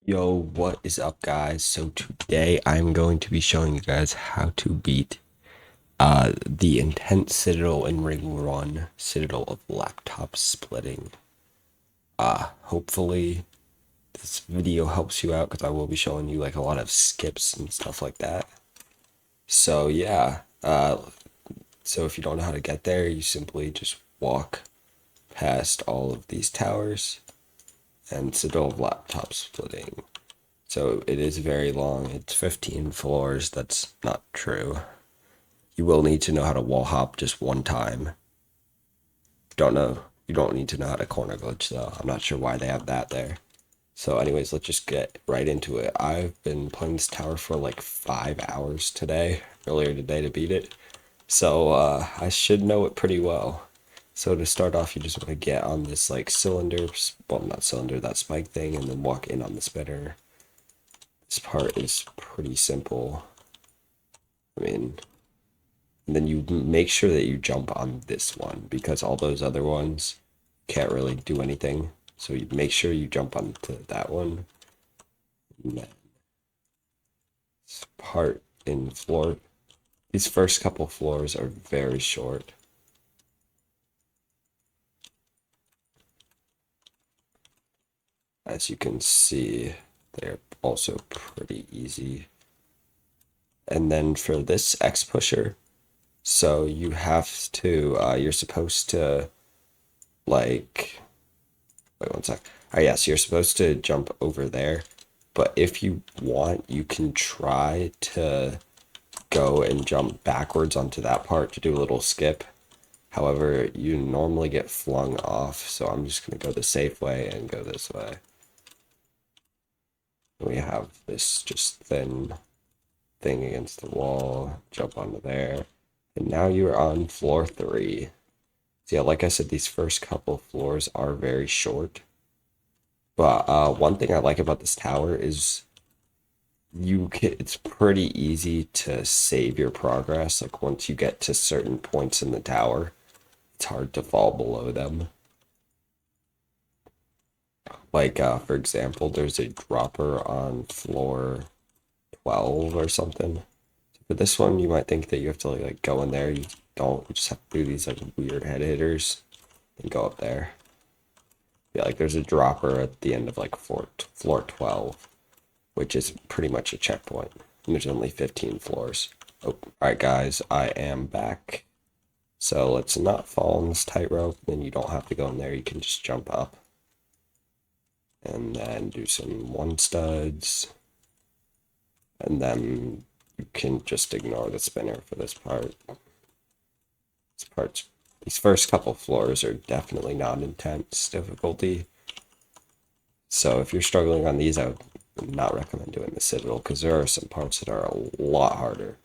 Yo, what is up, guys? So today I'm going to be showing you guys how to beat the intense Citadel in Ring Run, Citadel of laptop splitting. Hopefully this video helps you out because I will be showing you like a lot of skips and stuff like that. So yeah, so if you don't know how to get there, you simply just walk past all of these towers and Citadel of laptop splitting. So it is very long. It's 15 floors. That's not true. You will need to know how to wall hop just one time. Don't know. You don't need to know how to corner glitch though. I'm not sure why they have that there. So anyways, let's just get right into it. I've been playing this tower for like 5 hours earlier today to beat it. So I should know it pretty well. So to start off, you just want to get on this like cylinder, well not cylinder, that spike thing, and then walk in on the spinner. This part is pretty simple. I mean, and then you make sure that you jump on this one because all those other ones can't really do anything. So you make sure you jump onto that one. And then this part in floor, these first couple floors are very short. As you can see, they're also pretty easy. And then for this X pusher, so you have to, you're supposed to like, wait one sec. Oh, yeah, so you're supposed to jump over there. But if you want, you can try to go and jump backwards onto that part to do a little skip. However, you normally get flung off, so I'm just going to go the safe way and go this way. We have this just thin thing against the wall, jump onto there. And now you're on floor 3. So yeah, like I said, these first couple floors are very short. But one thing I like about this tower is it's pretty easy to save your progress. Like once you get to certain points in the tower, it's hard to fall below them. Like for example, there's a dropper on floor 12 or something. For this one, you might think that you have to like go in there. You don't. You just have to do these like weird head hitters and go up there. Yeah, like there's a dropper at the end of like floor 12, which is pretty much a checkpoint. And there's only 15 floors. Oh, all right, guys, I am back. So let's not fall on this tightrope. Then you don't have to go in there. You can just jump up. And then do some one studs. And then you can just ignore the spinner for this part. These first couple floors are definitely not intense difficulty. So if you're struggling on these, I would not recommend doing the Citadel because there are some parts that are a lot harder.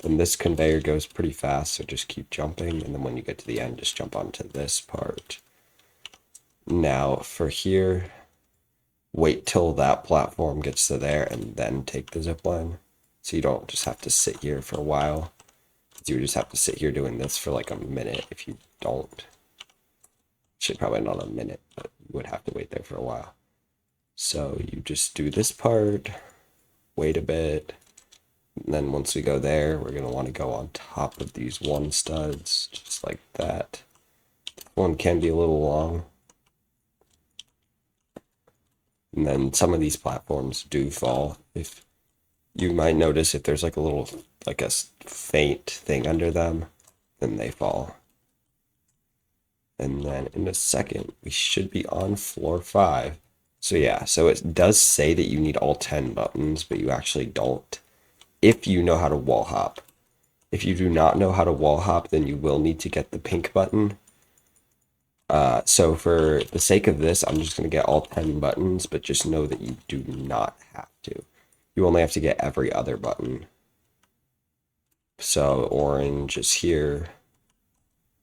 And this conveyor goes pretty fast, so just keep jumping. And then when you get to the end, just jump onto this part. Now for here, wait till that platform gets to there and then take the zip line. So you don't just have to sit here for a while. You just have to sit here doing this for like a minute if you don't. Should probably not a minute, but you would have to wait there for a while. So you just do this part, wait a bit, and then once we go there, we're going to want to go on top of these one studs, just like that. One can be a little long. And then some of these platforms do fall. If you might notice if there's like a little, like a faint thing under them, then they fall. And then in a second, we should be on floor 5. So yeah, so it does say that you need all 10 buttons, but you actually don't if you know how to wall hop. If you do not know how to wall hop, then you will need to get the pink button. So for the sake of this, I'm just going to get all 10 buttons, but just know that you do not have to. You only have to get every other button. So orange is here,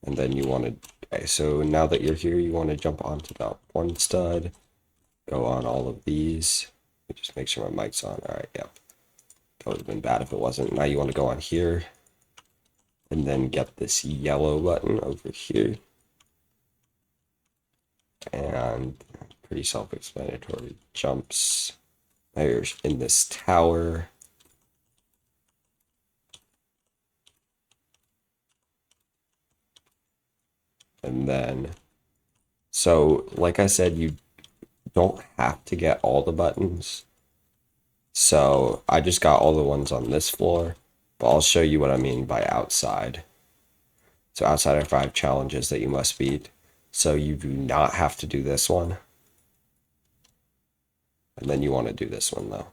and then you want to, okay, so now that you're here, you want to jump onto that one stud, go on all of these. Let me just make sure my mic's on. All right, yep. That would have been bad if it wasn't. Now you want to go on here and then get this yellow button over here. And pretty self-explanatory. Jumps Now you're in this tower. And then, so like I said, you don't have to get all the buttons. So I just got all the ones on this floor, but I'll show you what I mean by outside. So outside are 5 challenges that you must beat. So you do not have to do this one. And then you want to do this one though.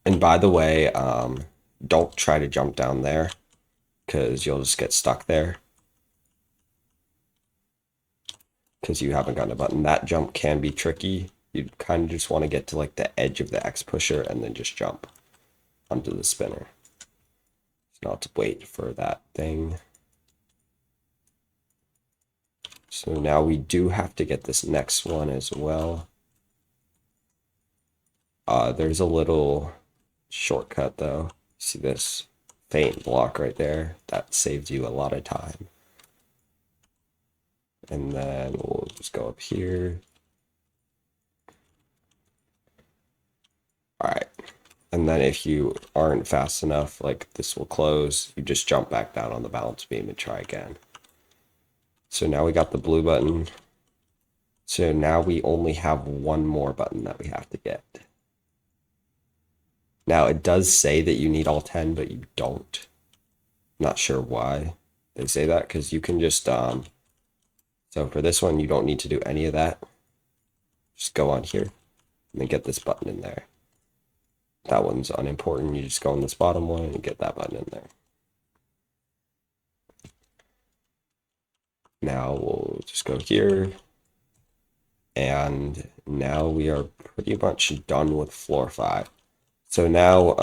And by the way, don't try to jump down there because you'll just get stuck there. Because you haven't gotten a button. That jump can be tricky. You kind of just want to get to like the edge of the X pusher and then just jump onto the spinner. So not to wait for that thing. So now we do have to get this next one as well. There's a little shortcut though. See this faint block right there? That saves you a lot of time. And then we'll just go up here. All right. And then if you aren't fast enough, like this will close, you just jump back down on the balance beam and try again. So now we got the blue button. So now we only have one more button that we have to get. Now it does say that you need all 10, but you don't. Not sure why they say that, because you can just, so for this one, you don't need to do any of that. Just go on here and then get this button in there. That one's unimportant. You just go on this bottom one and get that button in there. Now we'll just go here. And now we are pretty much done with floor 5. So now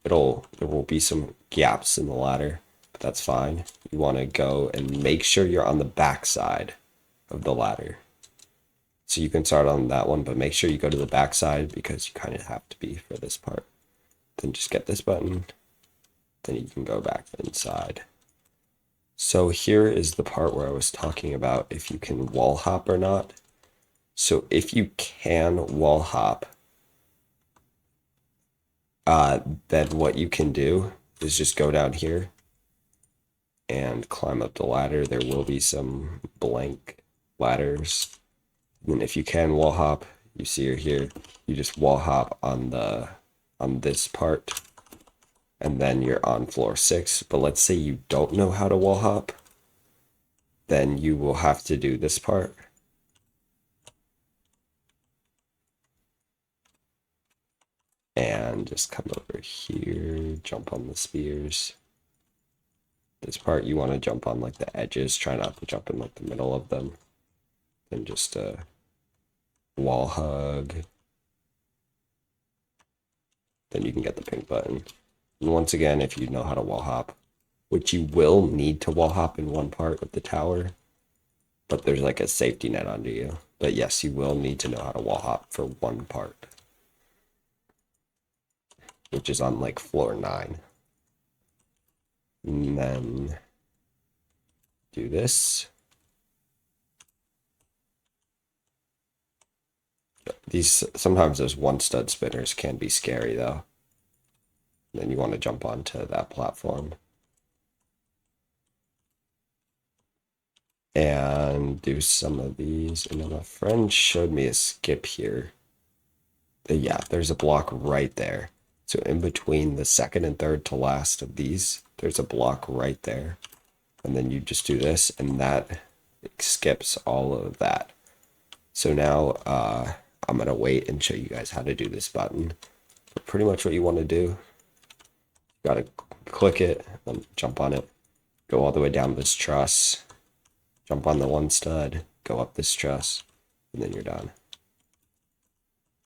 there will be some gaps in the ladder, but that's fine. You want to go and make sure you're on the back side of the ladder. So you can start on that one, but make sure you go to the back side because you kind of have to be for this part. Then just get this button, then you can go back inside. So here is the part where I was talking about if you can wall hop or not. So if you can wall hop, then what you can do is just go down here and climb up the ladder. There will be some blank ladders. And if you can wall hop, you see her here, you just wall hop on this part, and then you're on floor 6. But let's say you don't know how to wall hop, then you will have to do this part. And just come over here, jump on the spears. This part you want to jump on like the edges, try not to jump in like the middle of them. Then just wall hug. Then you can get the pink button. And once again, if you know how to wall hop, which you will need to wall hop in one part of the tower, but there's like a safety net under you. But yes, you will need to know how to wall hop for one part, which is on like floor 9. And then do this. These, sometimes those one stud spinners can be scary though. And then you want to jump onto that platform and do some of these. And then my friend showed me a skip here. Yeah, there's a block right there. So in between the second and third to last of these, there's a block right there. And then you just do this, and that skips all of that. So now I'm going to wait and show you guys how to do this button. But pretty much what you want to do, you got to click it, then jump on it, go all the way down this truss, jump on the one stud, go up this truss, and then you're done.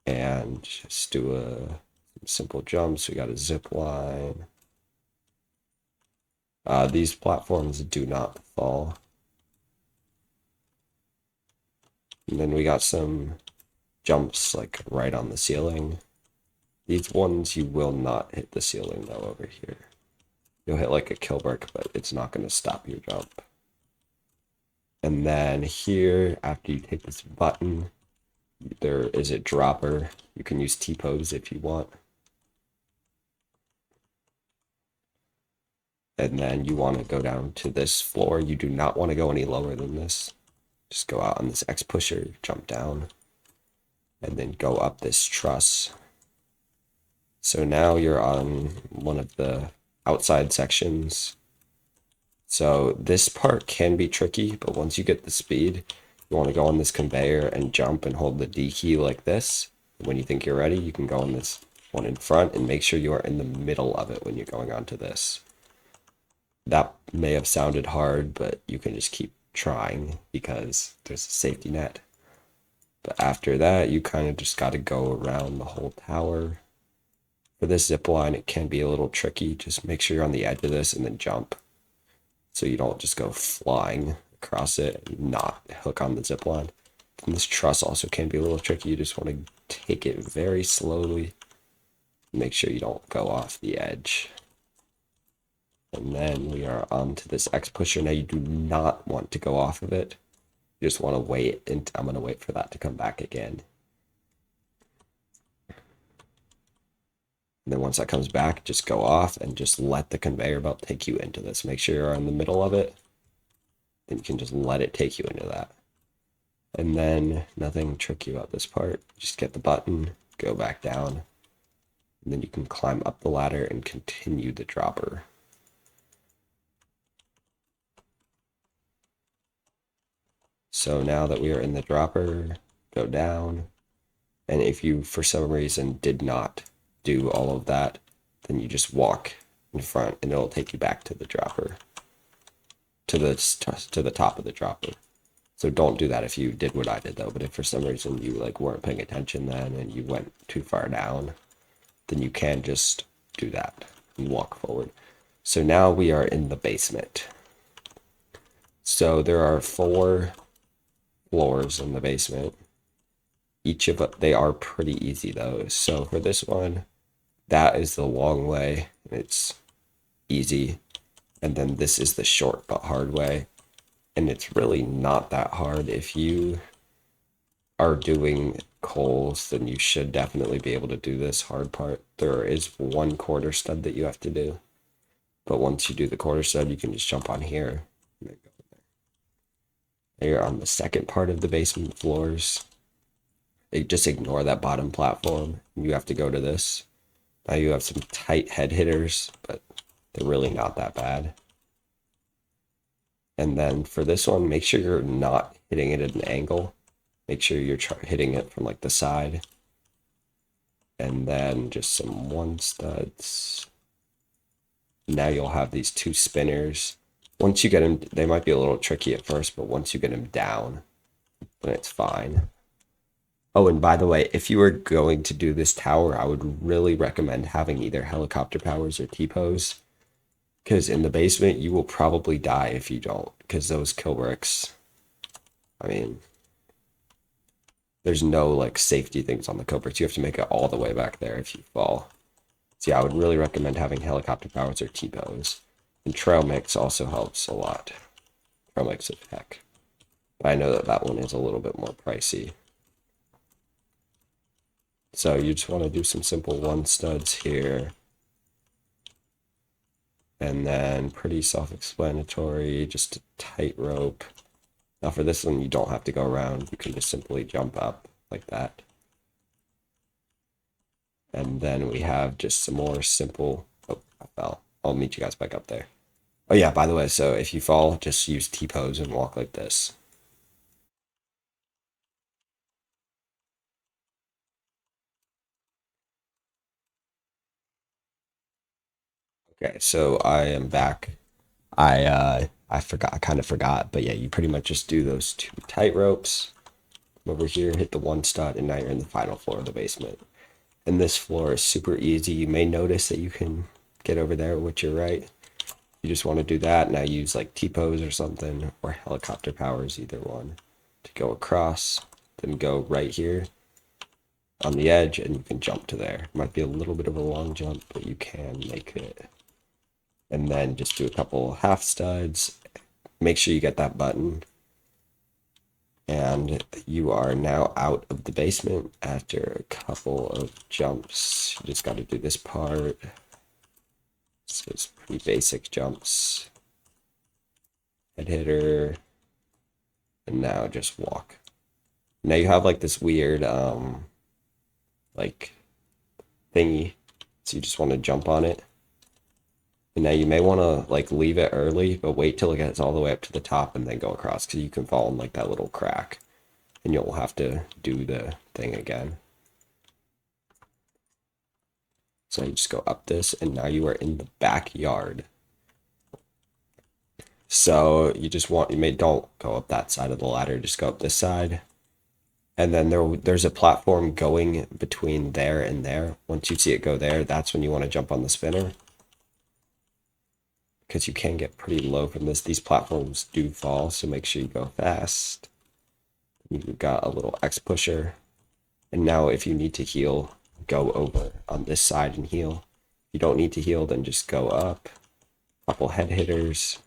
And just do a simple jumps. We got a zip line. These platforms do not fall. And then we got some jumps like right on the ceiling. These ones you will not hit the ceiling though over here. You'll hit like a kill brick, but it's not going to stop your jump. And then here, after you take this button, there is a dropper. You can use T-pose if you want. And then you want to go down to this floor. You do not want to go any lower than this. Just go out on this X pusher, jump down, and then go up this truss. So now you're on one of the outside sections. So this part can be tricky, but once you get the speed, you want to go on this conveyor and jump and hold the D key like this. When you think you're ready, you can go on this one in front and make sure you are in the middle of it when you're going onto this. That may have sounded hard, but you can just keep trying because there's a safety net. But after that, you kind of just got to go around the whole tower. For this zip line, it can be a little tricky. Just make sure you're on the edge of this and then jump. So you don't just go flying across it and not hook on the zip line. And this truss also can be a little tricky. You just want to take it very slowly. Make sure you don't go off the edge. And then we are onto this X pusher. Now you do not want to go off of it. You just want to wait, and I'm going to wait for that to come back again. And then once that comes back, just go off and just let the conveyor belt take you into this. Make sure you're in the middle of it. Then you can just let it take you into that. And then nothing tricky about this part. Just get the button, go back down. And then you can climb up the ladder and continue the dropper. So now that we are in the dropper, go down. And if you, for some reason, did not do all of that, then you just walk in front and it'll take you back to the dropper, to the top of the dropper. So don't do that if you did what I did though. But if for some reason you like weren't paying attention then and you went too far down, then you can just do that and walk forward. So now we are in the basement. So there are 4 floors in the basement. Each of they are pretty easy though. So for this one, that is the long way. It's easy. And then this is the short but hard way. And it's really not that hard. If you are doing CoLS, then you should definitely be able to do this hard part. There is 1 quarter stud that you have to do. But once you do the quarter stud, you can just jump on here. And then go there. You're on the second part of the basement floors. Just ignore that bottom platform. You have to go to this. Now you have some tight head hitters, but they're really not that bad. And then for this one, make sure you're not hitting it at an angle. Make sure you're hitting it from like the side. And then just some 1 studs. Now you'll have these 2 spinners. Once you get them, they might be a little tricky at first, but once you get them down, then it's fine. Oh, and by the way, if you were going to do this tower, I would really recommend having either helicopter powers or T-pose. Because in the basement, you will probably die if you don't. Because those kill bricks, I mean, there's no like safety things on the kill bricks. You have to make it all the way back there if you fall. So yeah, I would really recommend having helicopter powers or T-pose. And trail mix also helps a lot. Trail mix of heck. But I know that that one is a little bit more pricey. So you just want to do some simple 1 studs here. And then pretty self-explanatory, just a tight rope. Now for this one, you don't have to go around. You can just simply jump up like that. And then we have just some more simple, oh, I fell. I'll meet you guys back up there. Oh yeah, by the way, so if you fall, just use T-pose and walk like this. Okay, so I am back. I forgot, I kind of forgot, but yeah, you pretty much just do those 2 tight ropes. Over here, hit the 1 stud, and now you're in the final floor of the basement. And this floor is super easy. You may notice that you can get over there with your right. You just want to do that. Now use like T-pose or something, or helicopter powers, either one, to go across. Then go right here on the edge, and you can jump to there. Might be a little bit of a long jump, but you can make it. And then just do a couple half studs. Make sure you get that button. And you are now out of the basement after a couple of jumps. You just got to do this part. So it's pretty basic jumps. Head hitter. And now just walk. Now you have like this weird like thingy. So you just want to jump on it. And now you may want to like leave it early, but wait till it gets all the way up to the top and then go across, because you can fall in like that little crack and you'll have to do the thing again. So you just go up this, and now you are in the backyard. So you just want, don't go up that side of the ladder, just go up this side. And then there's a platform going between there and there. Once you see it go there, that's when you want to jump on the spinner, because you can get pretty low from this. These platforms do fall, so make sure you go fast. You've got a little X pusher. And now if you need to heal, go over on this side and heal. If you don't need to heal, then just go up. Couple head hitters.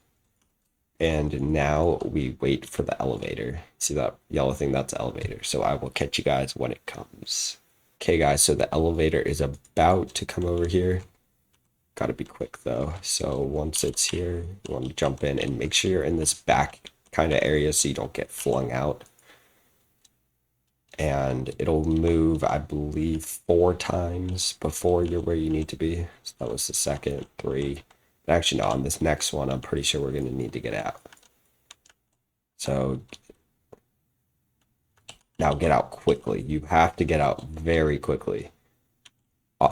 And now we wait for the elevator. See that yellow thing? That's the elevator. So I will catch you guys when it comes. Okay, guys, so the elevator is about to come over here. Gotta be quick, though. So once it's here, you want to jump in and make sure you're in this back kind of area so you don't get flung out. And it'll move, I believe, 4 times before you're where you need to be. So that was the second, 3. Actually, no, on this next one, I'm pretty sure we're going to need to get out. So now get out quickly. You have to get out very quickly.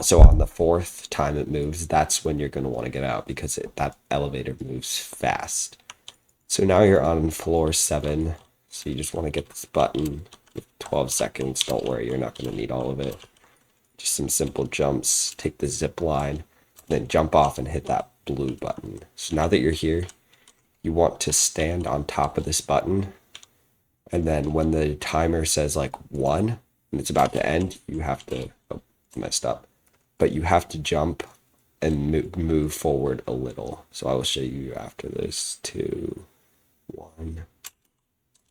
So on the 4th time it moves, that's when you're going to want to get out, because that elevator moves fast. So now you're on floor 7. So you just want to get this button with 12 seconds. Don't worry, you're not going to need all of it. Just some simple jumps. Take the zip line, then jump off and hit that blue button. So now that you're here, you want to stand on top of this button, and then when the timer says like 1 and it's about to end, you have to, oh, messed up, but you have to jump and move forward a little. So I will show you after this. 2, 1.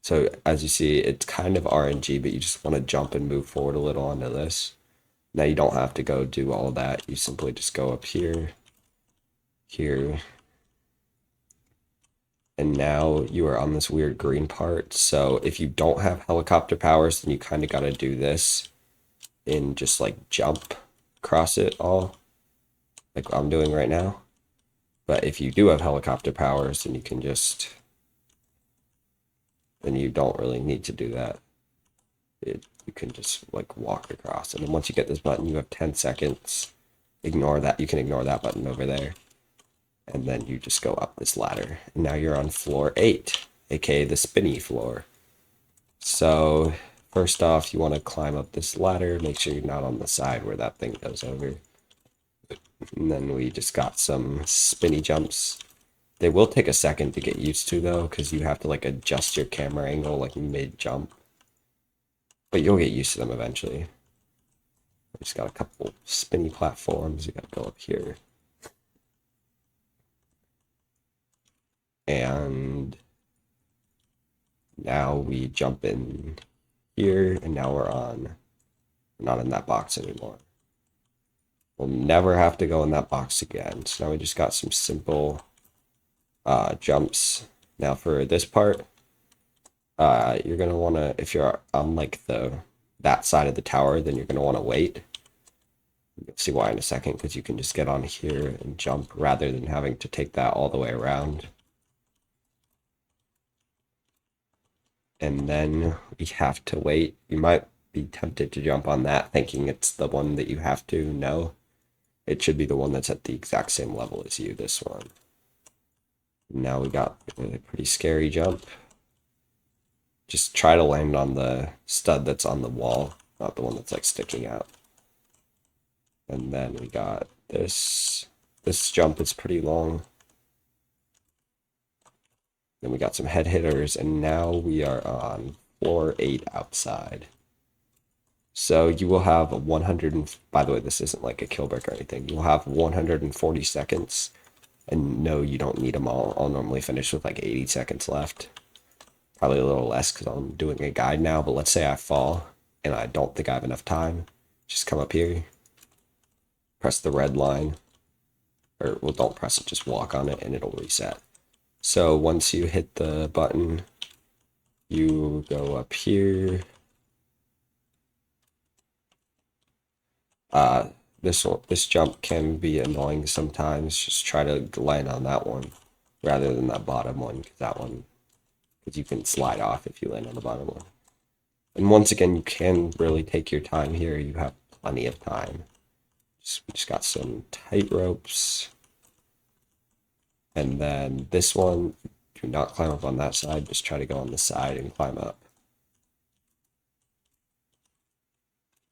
So as you see, it's kind of RNG, but you just want to jump and move forward a little onto this. Now you don't have to go do all that. You simply just go up here, here, and now you are on this weird green part. So if you don't have helicopter powers, then you kind of got to do this and just like jump across it all, like I'm doing right now. But if you do have helicopter powers, then you can just, then you don't really need to do that. You can just like walk across. And then once you get this button, you have 10 seconds. Ignore that. You can ignore that button over there. And then you just go up this ladder. And now you're on floor 8, aka the spinny floor. So first off, you want to climb up this ladder. Make sure you're not on the side where that thing goes over. And then we just got some spinny jumps. They will take a second to get used to, though, because you have to like adjust your camera angle like mid-jump. But you'll get used to them eventually. We just got a couple spinny platforms. You gotta go up here. And now we jump in here, and now we're not in that box anymore. We'll never have to go in that box again. So now we just got some simple jumps. Now for this part, you're gonna want to, if you're on like that side of the tower, then you're gonna want to wait. You'll see why in a second, because you can just get on here and jump rather than having to take that all the way around. And then we have to wait. You might be tempted to jump on that thinking it's the one that you have to. No, it should be the one that's at the exact same level as you, this one. Now we got a pretty scary jump. Just try to land on the stud that's on the wall, not the one that's like sticking out. And then we got this. This jump is pretty long. Then we got some head hitters, and now we are on floor 8 outside. So you will have 100, by the way, this isn't like a kill break or anything. You'll have 140 seconds, and no, you don't need them all. I'll normally finish with like 80 seconds left. Probably a little less because I'm doing a guide now, but let's say I fall and I don't think I have enough time. Just come up here, press the red line, or well, don't press it, just walk on it and it'll reset. So once you hit the button, you go up here. This jump can be annoying sometimes. Just try to land on that one rather than that bottom one, because you can slide off if you land on the bottom one. And once again, you can really take your time here. You have plenty of time. Just got some tight ropes. And then this one, do not climb up on that side. Just try to go on the side and climb up.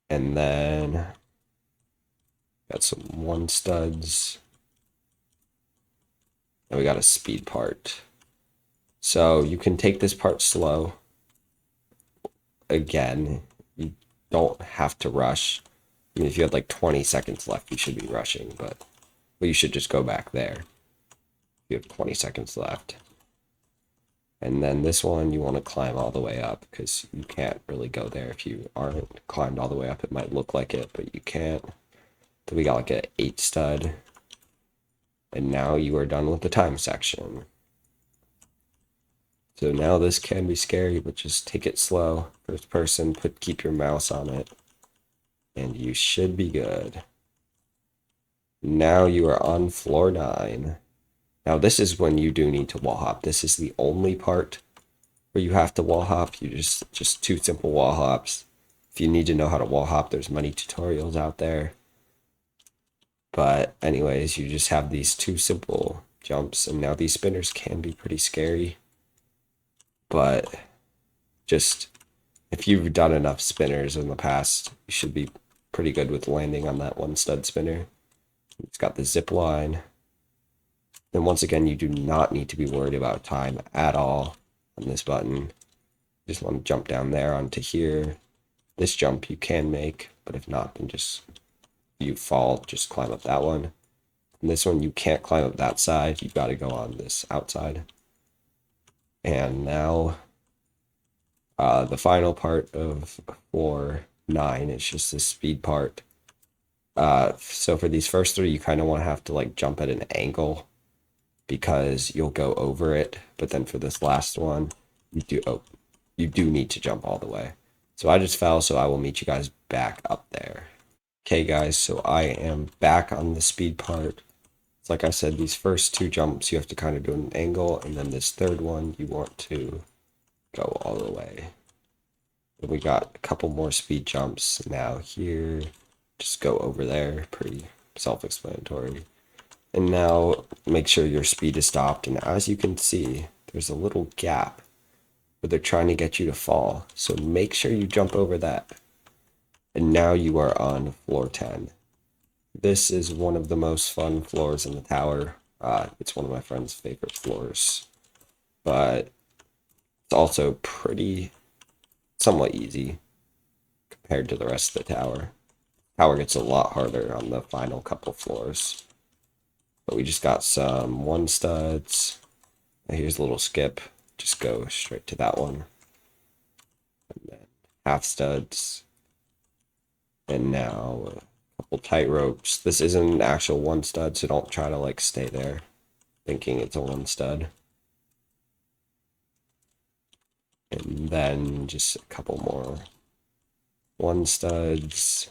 And then got some one studs. And we got a speed part. So you can take this part slow. Again, you don't have to rush. I mean, if you had like 20 seconds left, you should be rushing, but you should just go back there. You have 20 seconds left. And then this one, you want to climb all the way up because you can't really go there if you aren't climbed all the way up. It might look like it, but you can't. So we got like an 8 stud. And now you are done with the time section. So now this can be scary, but just take it slow. First person, keep your mouse on it. And you should be good. Now you are on floor 9. Now this is when you do need to wall hop. This is the only part where you have to wall hop. You just 2 simple wall hops. If you need to know how to wall hop, there's many tutorials out there. But anyways, you just have these 2 simple jumps, and now these spinners can be pretty scary. But just if you've done enough spinners in the past, you should be pretty good with landing on that 1 stud spinner. It's got the zip line. Then once again, you do not need to be worried about time at all on this button. You just want to jump down there onto here. This jump you can make, but if not, then just you fall, just climb up that one. And this one, you can't climb up that side. You got to go on this outside. And now the final part of floor 9 is just the speed part. So for these first 3, you kind of want to have to like jump at an angle because you'll go over it. But then for this last one, you do need to jump all the way. So I just fell, so I will meet you guys back up there. Okay guys, so I am back on the speed part. It's like I said, these first 2 jumps you have to kind of do an angle, and then this third one you want to go all the way. And we got a couple more speed jumps now here. Just go over there, pretty self-explanatory. And now make sure your speed is stopped, and as you can see, there's a little gap where they're trying to get you to fall. So make sure you jump over that. And now you are on floor 10. This is one of the most fun floors in the tower. It's one of my friend's favorite floors. But it's also pretty, somewhat easy compared to the rest of the tower. Tower gets a lot harder on the final couple floors. But we just got some 1 studs. Here's a little skip. Just go straight to that one. And then half studs. And now a couple tight ropes. This isn't an actual 1 stud, so don't try to like stay there thinking it's a 1 stud. And then just a couple more 1 studs.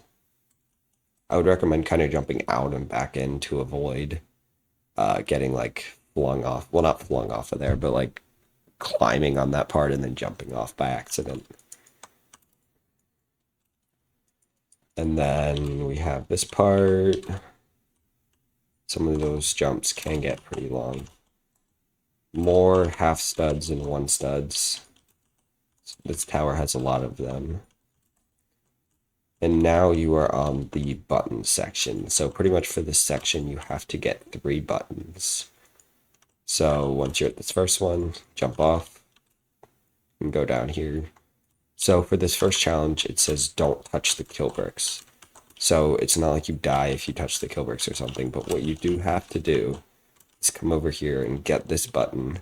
I would recommend kind of jumping out and back in to avoid getting like flung off. Well, not flung off of there, but like climbing on that part and then jumping off by accident. And then we have this part. Some of those jumps can get pretty long. More half studs and 1 studs. This tower has a lot of them. And now you are on the button section. So pretty much for this section, you have to get 3 buttons. So once you're at this first one, jump off and go down here. So for this first challenge, it says don't touch the kill bricks. So it's not like you die if you touch the kill bricks or something, but what you do have to do is come over here and get this button.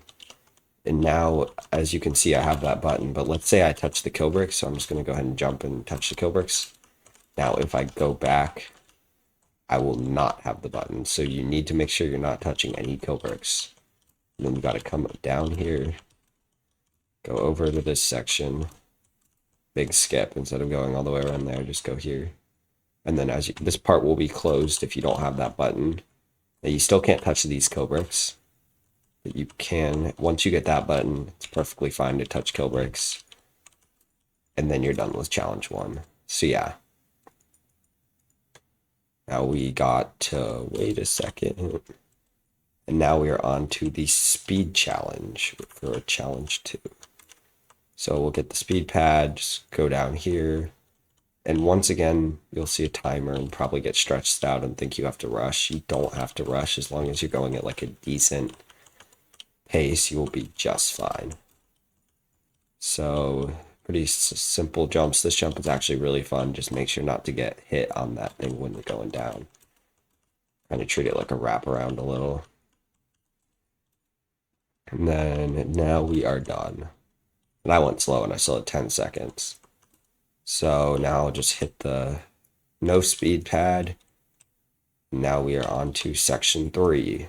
And now, as you can see, I have that button, but let's say I touch the kill bricks, so I'm just going to go ahead and jump and touch the kill bricks. Now, if I go back, I will not have the button, so you need to make sure you're not touching any kill bricks. And then you got to come down here, go over to this section, big skip, instead of going all the way around there, just go here. And then this part will be closed if you don't have that button. Now, you still can't touch these kill bricks. But you can, once you get that button, it's perfectly fine to touch kill bricks. And then you're done with challenge 1. So yeah. Now we got to, wait a second. And now we are on to the speed challenge for challenge 2. So we'll get the speed pad, just go down here. And once again, you'll see a timer and probably get stretched out and think you have to rush. You don't have to rush as long as you're going at like a decent pace, you will be just fine. So pretty simple jumps. This jump is actually really fun. Just make sure not to get hit on that thing when you're going down. Kind of treat it like a wraparound a little. And then now we are done. And I went slow and I still had 10 seconds. So now I'll just hit the no speed pad. Now we are on to section 3.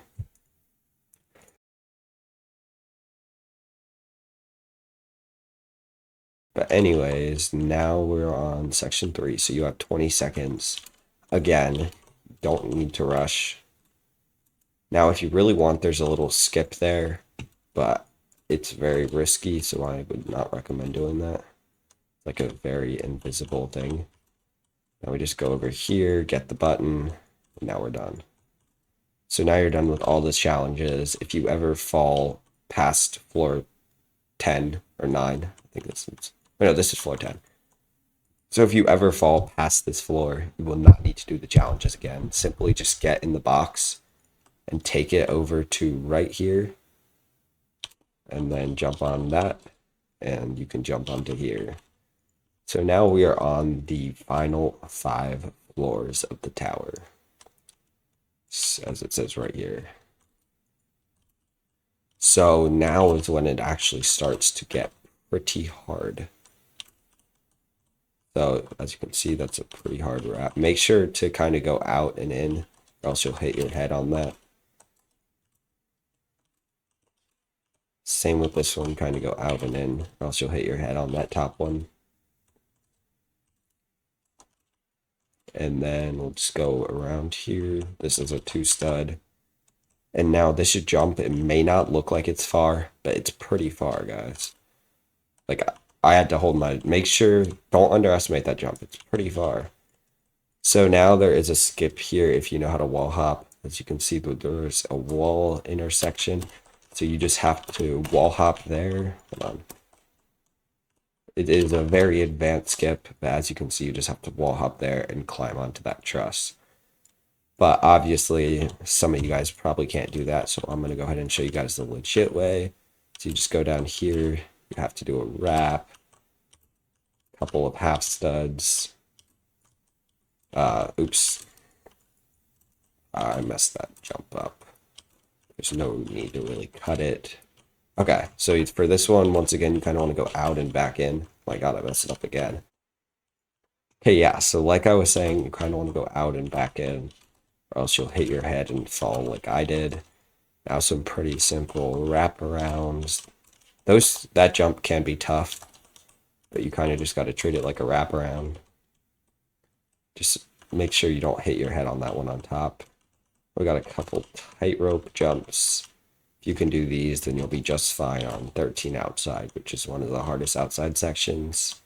But anyways, now we're on section 3, so you have 20 seconds. Again, don't need to rush. Now, if you really want, there's a little skip there, but it's very risky, so I would not recommend doing that. Like a very invisible thing. Now we just go over here, get the button, and now we're done. So now you're done with all the challenges. If you ever fall past floor 10 or 9, I think this is... No, this is floor 10. So if you ever fall past this floor, you will not need to do the challenges again. Simply just get in the box and take it over to right here. And then jump on that. And you can jump onto here. So now we are on the final 5 floors of the tower. As it says right here. So now is when it actually starts to get pretty hard. So as you can see, that's a pretty hard wrap. Make sure to kind of go out and in, or else you'll hit your head on that. Same with this one, kind of go out and in, or else you'll hit your head on that top one. And then we'll just go around here. This is a 2-stud. And now this should jump. It may not look like it's far, but it's pretty far, guys. Like, I had to hold my... Make sure, don't underestimate that jump. It's pretty far. So now there is a skip here if you know how to wall hop. As you can see, there's a wall intersection. So you just have to wall hop there. Hold on. It is a very advanced skip, but as you can see, you just have to wall hop there and climb onto that truss. But obviously, some of you guys probably can't do that, so I'm going to go ahead and show you guys the legit way. So you just go down here, you have to do a wrap, couple of half studs. Oops. I messed that jump up. There's no need to really cut it. Okay, so for this one, once again, you kind of want to go out and back in. Oh my god, I messed it up again. Okay, yeah, so like I was saying, you kind of want to go out and back in, or else you'll hit your head and fall like I did. Now some pretty simple wraparounds. That jump can be tough, but you kind of just got to treat it like a wraparound. Just make sure you don't hit your head on that one on top. We got a couple tightrope jumps. If you can do these, then you'll be just fine on 13 outside, which is one of the hardest outside sections.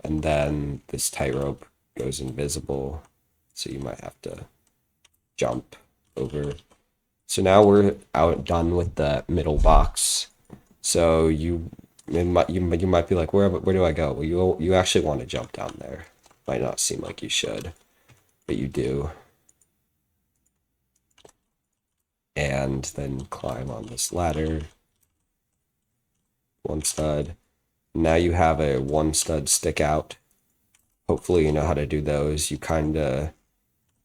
And then this tightrope goes invisible, so you might have to jump over. So now we're done with the middle box. So you might be like, where do I go? Well, you actually want to jump down there. Might not seem like you should, but you do. And then climb on this ladder. 1 stud. Now you have a 1 stud stick out. Hopefully you know how to do those. You kind of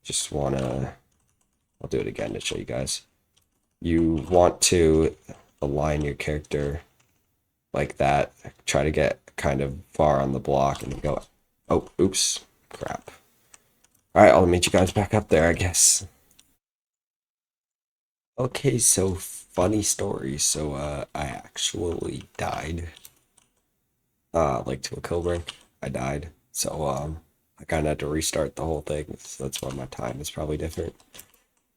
just want to... I'll do it again to show you guys. You want to align your character like that. Try to get kind of far on the block and go, oh, oops, crap. All right, I'll meet you guys back up there, I guess. Okay, so funny story. So, I actually died, like to a kill break. I died. So, I kind of had to restart the whole thing. So that's why my time is probably different.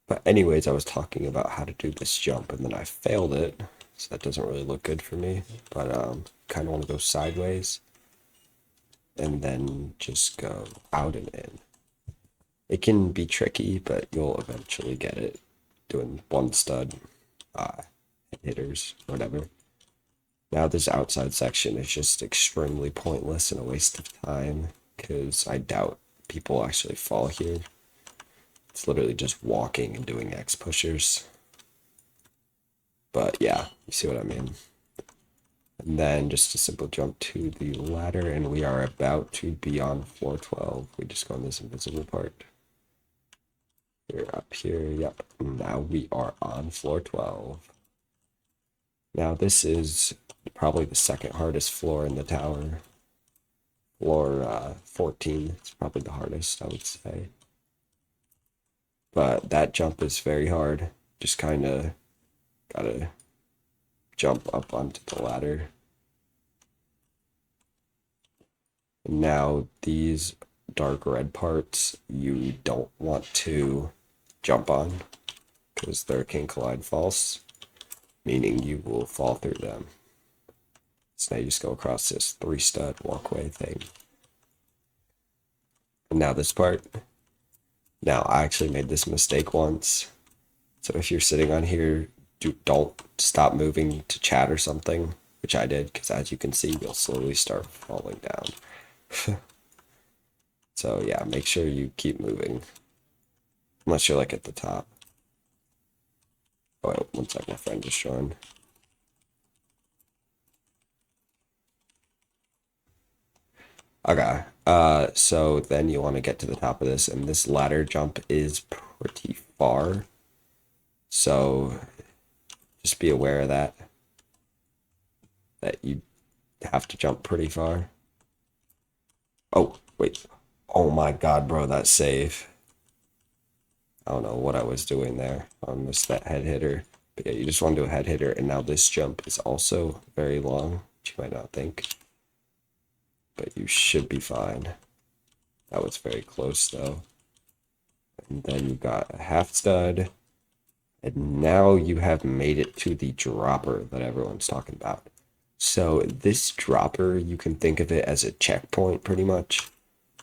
But anyways, I was talking about how to do this jump and then I failed it. So that doesn't really look good for me. But, kind of want to go sideways and then just go out and in. It can be tricky, but you'll eventually get it doing one stud, hitters, whatever. Now this outside section is just extremely pointless and a waste of time because I doubt people actually fall here. It's literally just walking and doing X pushers. But yeah, you see what I mean. And then just a simple jump to the ladder, and we are about to be on floor 12. We just go on this invisible part. We're up here, yep. Now we are on floor 12. Now this is probably the second hardest floor in the tower. Floor 14 is probably the hardest, I would say. But that jump is very hard. Just kind of gotta jump up onto the ladder. And now these dark red parts you don't want to jump on because they're king collide false, meaning you will fall through them. So now you just go across this 3-stud walkway thing. And now this part. Now I actually made this mistake once. So if you're sitting on here, don't stop moving to chat or something, which I did, because as you can see, you'll slowly start falling down. So yeah, make sure you keep moving. Unless you're like at the top. Oh, wait, one sec, my friend just joined. Okay, so then you want to get to the top of this, and this ladder jump is pretty far. So just be aware of that you have to jump pretty far. Oh, wait. Oh my god, bro, that save. I don't know what I was doing there. I missed that head hitter. But yeah, you just want to do a head hitter, and now this jump is also very long, which you might not think. But you should be fine. That was very close, though. And then you got a half stud. And now you have made it to the dropper that everyone's talking about. So this dropper, you can think of it as a checkpoint, pretty much.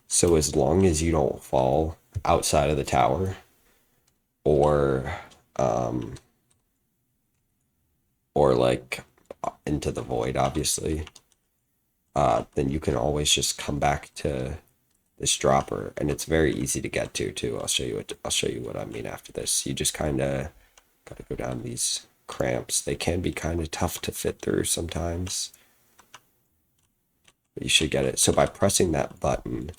So as long as you don't fall outside of the tower, or like into the void, obviously, then you can always just come back to this dropper, and it's very easy to get to too. I'll show you what I mean after this. You just kind of gotta go down these cramps. They can be kind of tough to fit through sometimes, but you should get it. So by pressing that button,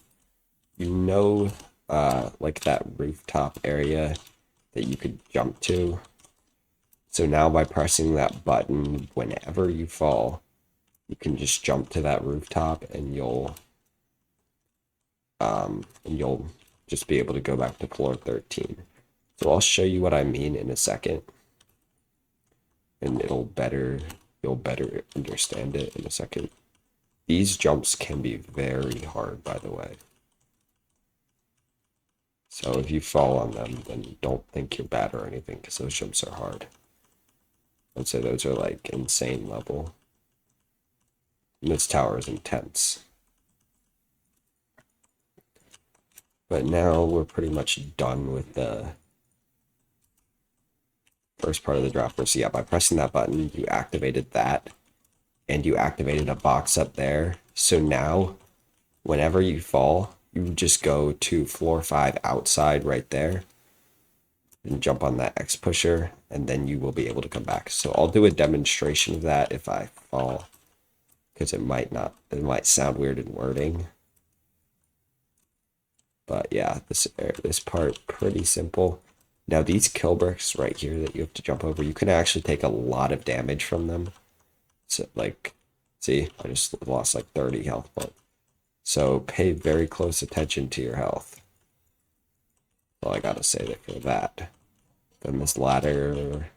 you know, like that rooftop area that you could jump to. So now by pressing that button, whenever you fall, you can just jump to that rooftop, and you'll just be able to go back to floor 13. So I'll show you what I mean in a second, and you'll better understand it in a second. These jumps can be very hard, by the way. So if you fall on them, then don't think you're bad or anything, because those jumps are hard. I'd say those are like insane level. And this tower is intense. But now we're pretty much done with the first part of the dropper. So yeah, by pressing that button, you activated that, and you activated a box up there. So now, whenever you fall, you just go to floor 5 outside right there, and jump on that X pusher, and then you will be able to come back. So I'll do a demonstration of that if I fall, because it might sound weird in wording. But yeah, this part pretty simple. Now these kill bricks right here that you have to jump over, you can actually take a lot of damage from them. So like, see, I just lost like 30 health points. So pay very close attention to your health. Well, I gotta say that for that. Then this ladder.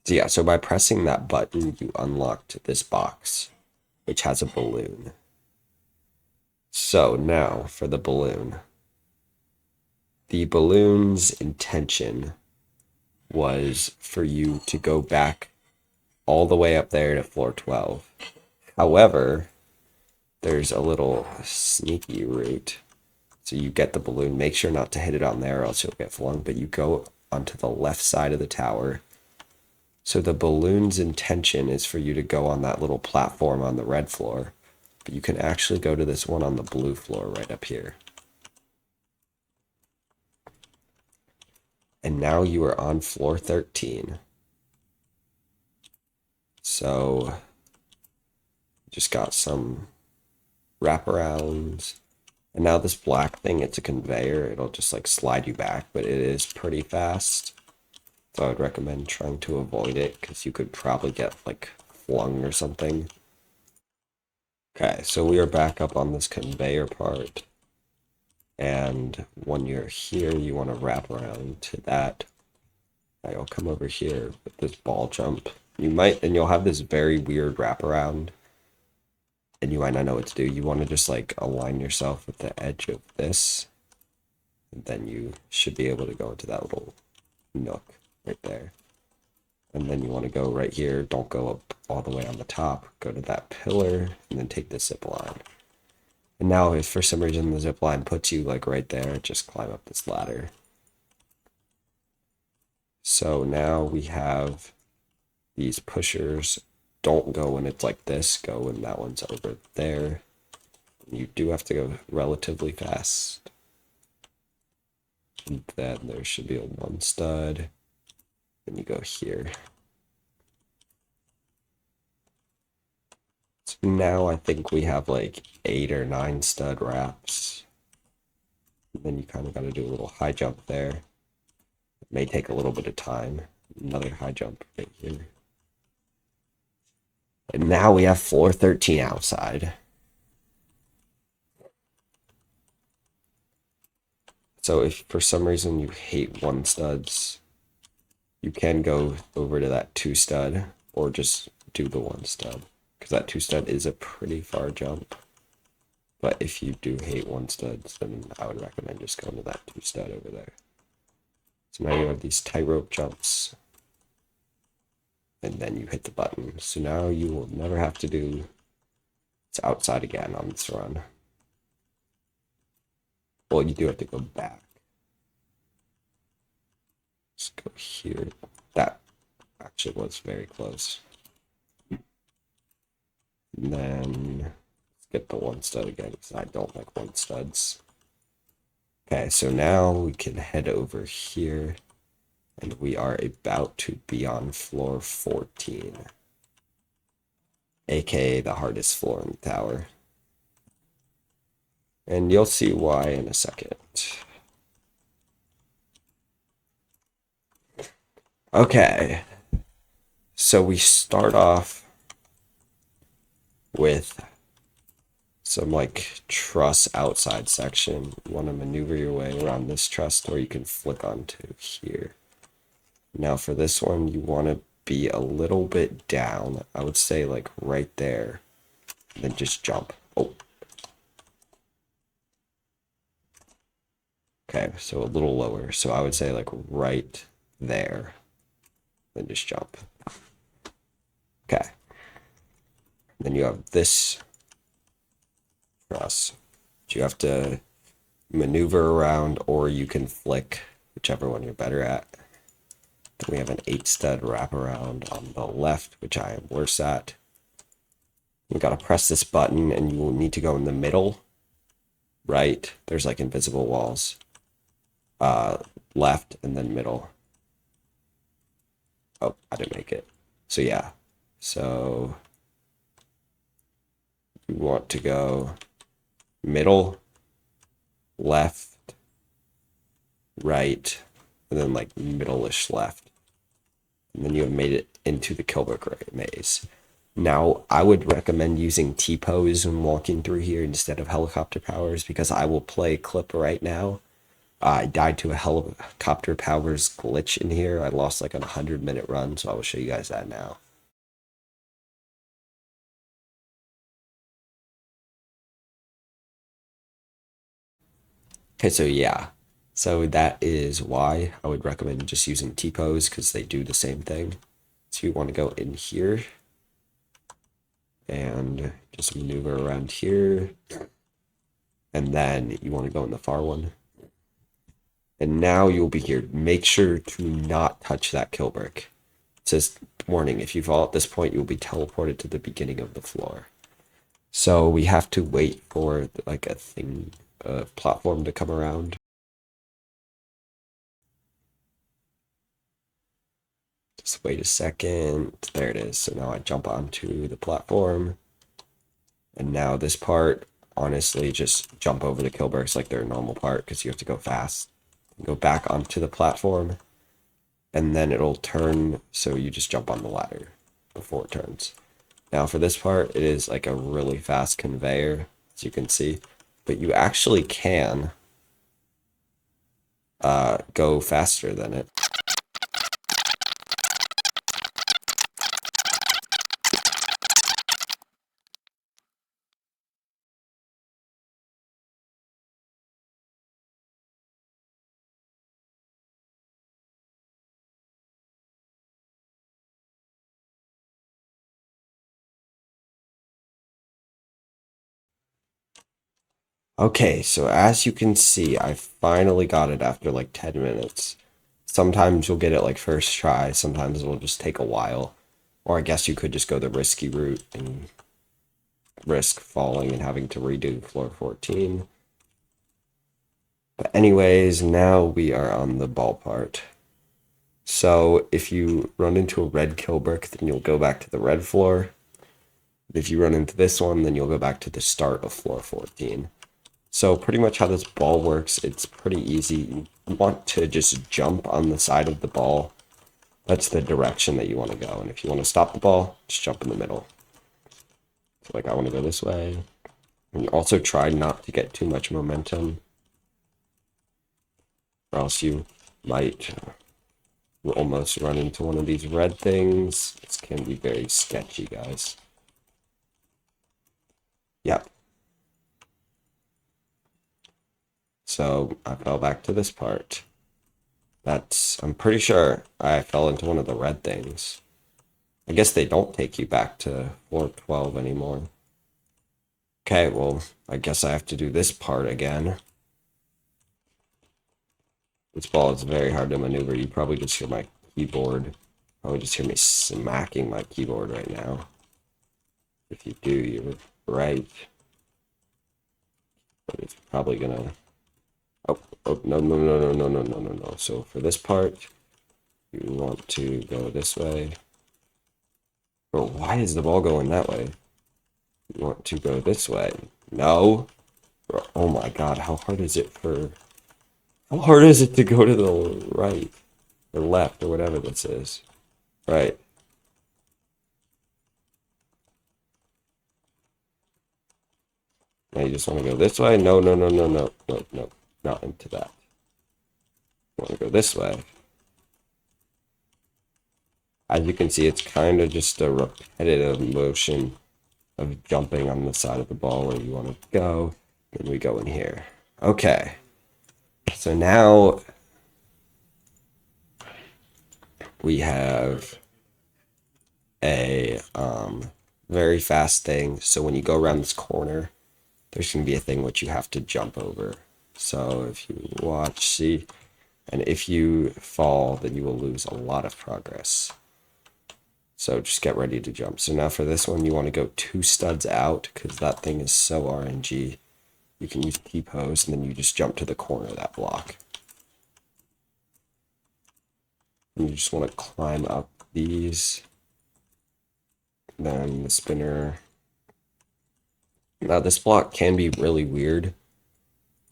So yeah, so by pressing that button, you unlocked this box, which has a balloon. So now for the balloon. The balloon's intention was for you to go back all the way up there to floor 12. However, there's a little sneaky route. So you get the balloon, make sure not to hit it on there or else you'll get flung, but you go onto the left side of the tower. So the balloon's intention is for you to go on that little platform on the red floor, but you can actually go to this one on the blue floor right up here. And now you are on floor 13. So just got some wraparounds. And now this black thing, it's a conveyor. It'll just like slide you back, but it is pretty fast. So I would recommend trying to avoid it because you could probably get like flung or something. Okay, so we are back up on this conveyor part. And when you're here, you want to wrap around to that. I'll come over here with this ball jump. You might, and you'll have this very weird wraparound. And you might not know what to do. You want to just like align yourself with the edge of this. And then you should be able to go into that little nook right there. And then you want to go right here. Don't go up all the way on the top. Go to that pillar and then take the zip line. And now if for some reason the zip line puts you like right there, just climb up this ladder. So now we have these pushers. Don't go when it's like this. Go when that one's over there. You do have to go relatively fast. And then there should be a one stud. Then you go here. So now I think we have like 8 or 9 stud wraps. And then you kind of got to do a little high jump there. It may take a little bit of time. Another high jump right here. And now we have floor 13 outside. So if for some reason you hate one studs, you can go over to that 2 stud or just do the 1 stud. Because that 2 stud is a pretty far jump. But if you do hate 1 studs, then I would recommend just going to that 2 stud over there. So now you have these tightrope jumps. And then you hit the button. So now you will never have to do it's outside again on this run. Well, you do have to go back. Let's go here. That actually was very close. And then let's get the 1 stud again because I don't like 1 studs. Okay, so now we can head over here. And we are about to be on floor 14. AKA the hardest floor in the tower. And you'll see why in a second. Okay. So we start off with some like truss outside section. You want to maneuver your way around this truss or you can flick onto here. Now for this one, you want to be a little bit down. I would say like right there. Then just jump. Oh. Okay, so a little lower. So I would say like right there. Then just jump. Okay. Then you have this truss. You have to maneuver around or you can flick, whichever one you're better at. Then we have an 8 stud wraparound on the left, which I am worse at. You gotta press this button and you will need to go in the middle. Right, there's like invisible walls. Left and then middle. Oh, I didn't make it. So yeah, so you want to go middle, left, right, and then like middle-ish left. And then you have made it into the Kilbrick maze. Now, I would recommend using T-pose when walking through here instead of helicopter powers because I will play a clip right now. I died to a helicopter powers glitch in here. I lost like a 100-minute run, so I will show you guys that now. Okay, so yeah. So that is why I would recommend just using T-pose because they do the same thing. So you want to go in here and just maneuver around here. And then you want to go in the far one. And now you'll be here. Make sure to not touch that kill brick. It says, warning, if you fall at this point, you'll be teleported to the beginning of the floor. So we have to wait for like a platform to come around. Just wait a second. There it is. So now I jump onto the platform. And now this part, honestly, just jump over the kill bricks like they're a normal part because you have to go fast. Go back onto the platform. And then it'll turn, so you just jump on the ladder before it turns. Now for this part, it is like a really fast conveyor, as you can see. But you actually can go faster than it. Okay, so as you can see, I finally got it after like 10 minutes. Sometimes you'll get it like first try, sometimes it'll just take a while. Or I guess you could just go the risky route and risk falling and having to redo floor 14. But anyways, now we are on the ball part. So if you run into a red kill brick, then you'll go back to the red floor. If you run into this one, then you'll go back to the start of floor 14. So pretty much how this ball works, it's pretty easy. You want to just jump on the side of the ball. That's the direction that you want to go. And if you want to stop the ball, just jump in the middle. So like I want to go this way. And also try not to get too much momentum, or else you might almost run into one of these red things. This can be very sketchy, guys. Yep. So I fell back to this part. I'm pretty sure I fell into one of the red things. I guess they don't take you back to floor 12 anymore. Okay, well, I guess I have to do this part again. This ball is very hard to maneuver. You probably just hear my keyboard. Probably just hear me smacking my keyboard right now. If you do, you're right. But it's probably gonna... Oh, no, no, no, no, no, no, no, no, no. So for this part, you want to go this way. Bro, why is the ball going that way? You want to go this way. No. Bro, oh my god, how hard is it to go to the right? Or left, or whatever this is. Right. Now you just want to go this way? No, no, no, no, no, no, no. Not into that. You want to go this way. As you can see, it's kind of just a repetitive motion of jumping on the side of the ball where you want to go. Then we go in here. Okay. So now we have a very fast thing. So when you go around this corner, there's going to be a thing which you have to jump over. So if you watch, see, and if you fall, then you will lose a lot of progress. So just get ready to jump. So now for this one, you want to go 2 studs out because that thing is so RNG. You can use T-pose and then you just jump to the corner of that block. And you just want to climb up these. Then the spinner. Now this block can be really weird.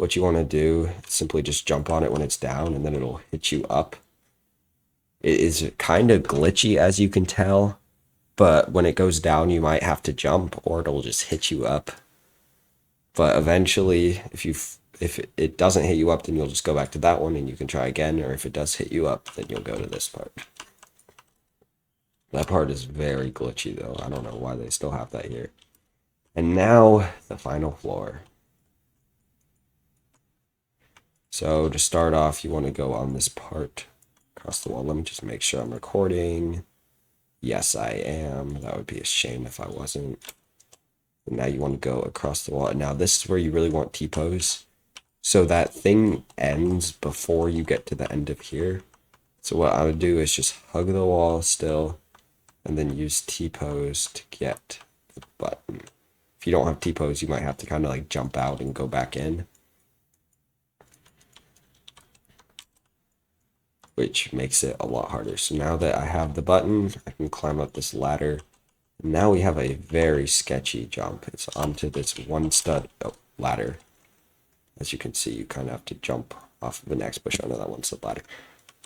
what you want to do is simply just jump on it when it's down, and then it'll hit you up. It is kind of glitchy, as you can tell, but when it goes down, you might have to jump, or it'll just hit you up. But eventually, if it doesn't hit you up, then you'll just go back to that one, and you can try again. Or if it does hit you up, then you'll go to this part. That part is very glitchy, though. I don't know why they still have that here. And now, the final floor. So to start off, you want to go on this part across the wall. Let me just make sure I'm recording. Yes, I am. That would be a shame if I wasn't. And now you want to go across the wall. And now this is where you really want T-pose. So that thing ends before you get to the end of here. So what I would do is just hug the wall still, and then use T-pose to get the button. If you don't have T-pose, you might have to kind of like jump out and go back in, which makes it a lot harder. So now that I have the button, I can climb up this ladder. And now we have a very sketchy jump. It's onto this one stud ladder. As you can see, you kind of have to jump off of the next push onto that one stud ladder.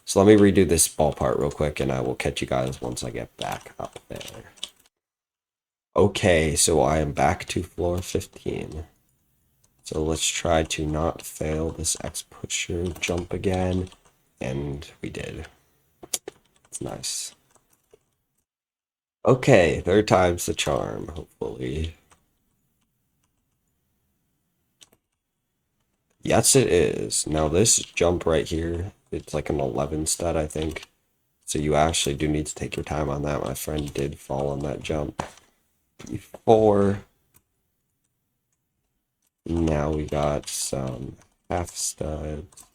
So let me redo this ball part real quick, and I will catch you guys once I get back up there. Okay, so I am back to floor 15. So let's try to not fail this X pusher jump again. And we did. It's nice. Okay, third time's the charm, hopefully. Yes, it is. Now this jump right here, it's like an 11 stud, I think. So you actually do need to take your time on that. My friend did fall on that jump before. Now we got some half studs.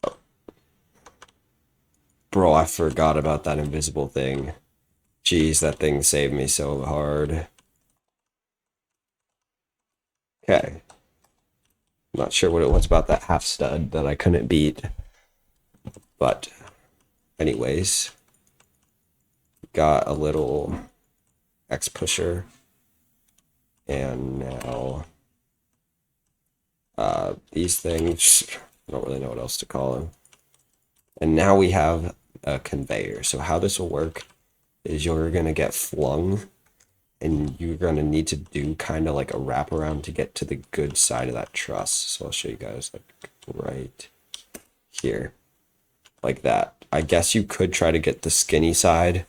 Oh. Bro, I forgot about that invisible thing. Jeez, that thing saved me so hard. Okay. Not sure what it was about that half stud that I couldn't beat. But anyways, got a little X pusher. And now these things, I don't really know what else to call them. And now we have a conveyor. So how this will work is you're going to get flung, and you're going to need to do kind of like a wraparound to get to the good side of that truss. So I'll show you guys like right here, like that. I guess you could try to get the skinny side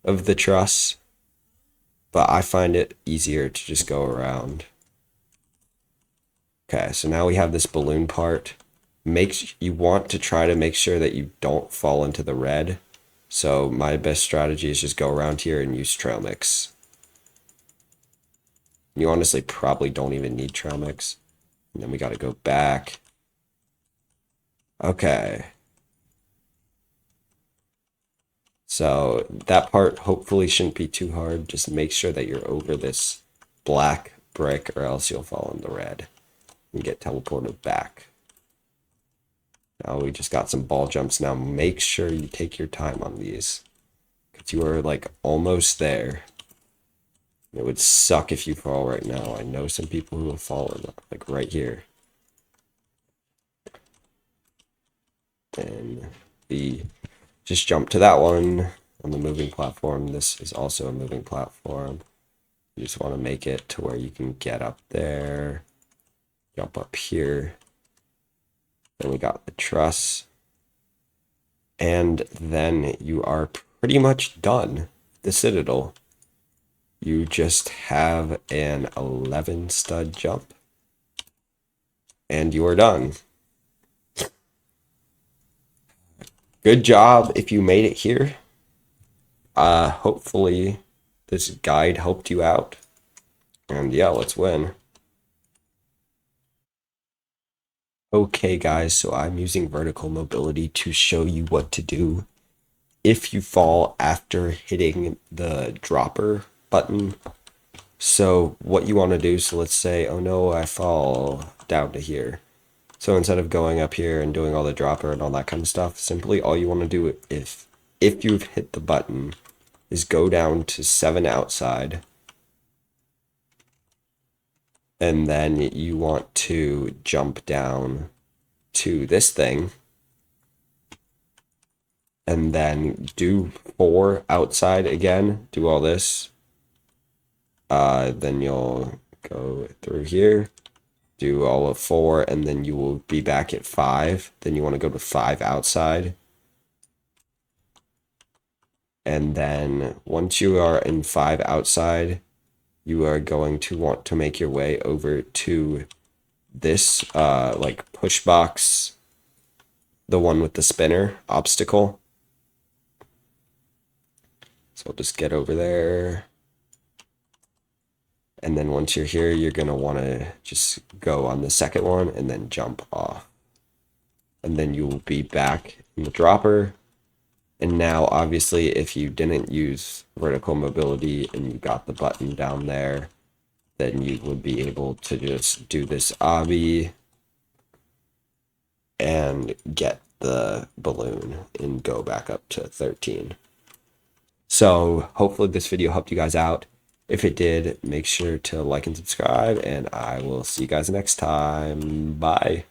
of the truss, but I find it easier to just go around. Okay, so now we have this balloon part. You want to try to make sure that you don't fall into the red. So my best strategy is just go around here and use trail mix. You honestly probably don't even need trail mix. And then we got to go back. Okay. So that part hopefully shouldn't be too hard. Just make sure that you're over this black brick, or else you'll fall in the red and get teleported back. Now we just got some ball jumps. Now make sure you take your time on these, because you are like almost there. It would suck if you fall right now. I know some people who have fallen like right here. And we just jump to that one on the moving platform. This is also a moving platform. You just want to make it to where you can get up there, jump up here. Then we got the truss. And then you are pretty much done. The Citadel. You just have an 11 stud jump. And you are done. Good job if you made it here. Hopefully this guide helped you out. And yeah, let's win. Okay guys, so I'm using vertical mobility to show you what to do if you fall after hitting the dropper button. So what you want to do, so let's say, oh no, I fall down to here. So instead of going up here and doing all the dropper and all that kind of stuff, simply all you want to do if you've hit the button is go down to 7 outside. And then you want to jump down to this thing and then do 4 outside again, do all this. Then you'll go through here, do all of 4, and then you will be back at 5. Then you want to go to 5 outside. And then once you are in 5 outside, you are going to want to make your way over to this like push box, the one with the spinner obstacle. So I'll just get over there. And then once you're here, you're going to want to just go on the second one and then jump off. And then you will be back in the dropper. And now, obviously, if you didn't use vertical mobility and you got the button down there, then you would be able to just do this obby and get the balloon and go back up to 13. So hopefully this video helped you guys out. If it did, make sure to like and subscribe, and I will see you guys next time. Bye.